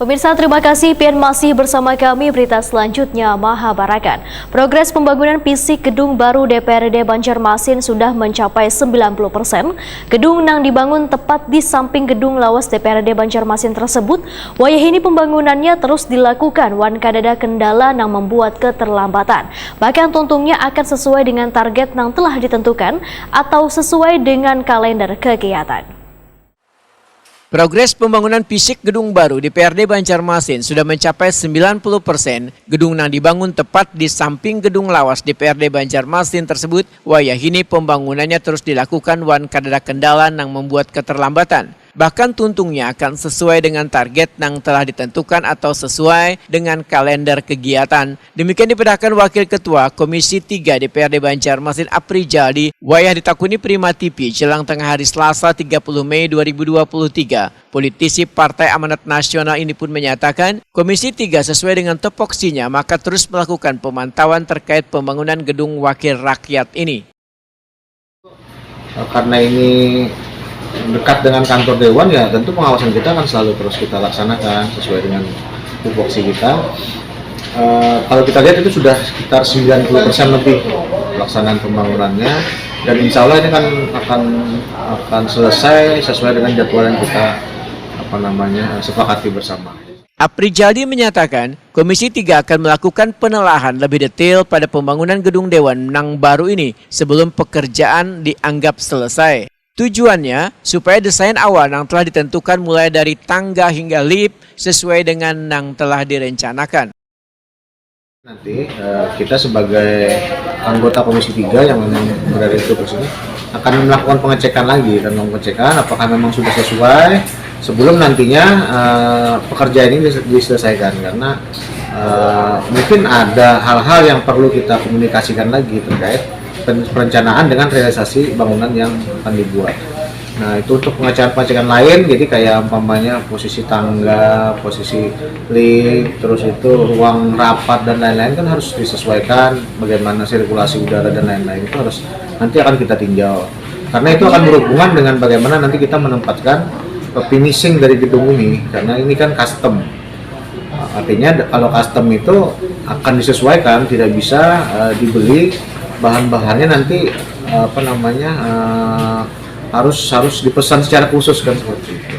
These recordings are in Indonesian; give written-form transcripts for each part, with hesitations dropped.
Pemirsa, terima kasih Pian masih bersama kami. Berita selanjutnya, Mahabarakan. Progres pembangunan fisik gedung baru DPRD Banjarmasin sudah mencapai 90%. Gedung yang dibangun tepat di samping gedung lawas DPRD Banjarmasin tersebut. Wayahini pembangunannya terus dilakukan, wan kadada kendala yang membuat keterlambatan. Bahkan tuntungnya akan sesuai dengan target yang telah ditentukan atau sesuai dengan kalender kegiatan. Progres pembangunan fisik gedung baru DPRD Banjarmasin sudah mencapai 90%. Gedung yang dibangun tepat di samping gedung lawas DPRD Banjarmasin tersebut, wayahini pembangunannya terus dilakukan wan kadada kendala yang membuat keterlambatan. Bahkan tuntungnya akan sesuai dengan target yang telah ditentukan atau sesuai dengan kalender kegiatan. Demikian diperintahkan Wakil Ketua Komisi 3 DPRD Banjarmasin Aprijadi wayah ditakuni Prima TV jelang tengah hari Selasa 30 Mei 2023. Politisi Partai Amanat Nasional ini pun menyatakan Komisi 3 sesuai dengan tupoksinya maka terus melakukan pemantauan terkait pembangunan gedung wakil rakyat ini. Karena ini dekat dengan kantor Dewan, ya tentu pengawasan kita akan selalu terus kita laksanakan sesuai dengan tupoksi kita. Kalau kita lihat itu sudah sekitar 90% lebih pelaksanaan pembangunannya, dan insya Allah ini kan akan selesai sesuai dengan jadwal yang kita sepakati bersama. Aprijadi menyatakan Komisi 3 akan melakukan penelaahan lebih detail pada pembangunan gedung Dewan yang baru ini sebelum pekerjaan dianggap selesai. Tujuannya supaya desain awal yang telah ditentukan mulai dari tangga hingga lift sesuai dengan yang telah direncanakan. Nanti kita sebagai anggota Komisi 3 yang memang berada di sini akan melakukan pengecekan lagi dan mengecekkan apakah memang sudah sesuai sebelum nantinya pekerjaan ini diselesaikan, karena mungkin ada hal-hal yang perlu kita komunikasikan lagi terkait perencanaan dengan realisasi bangunan yang akan dibuat. Nah, itu untuk pengecekan lain, jadi kayak umpamanya posisi tangga, posisi lift, terus itu ruang rapat dan lain-lain kan harus disesuaikan, bagaimana sirkulasi udara dan lain-lain itu harus nanti akan kita tinjau. Karena itu akan berhubungan dengan bagaimana nanti kita menempatkan finishing dari gedung ini, karena ini kan custom. Artinya kalau custom itu akan disesuaikan, tidak bisa dibeli bahan-bahannya nanti harus dipesan secara khusus kan seperti itu.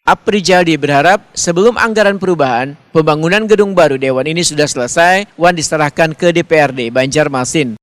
Aprijadi berharap sebelum anggaran perubahan, pembangunan gedung baru Dewan ini sudah selesai, wan diserahkan ke DPRD Banjarmasin.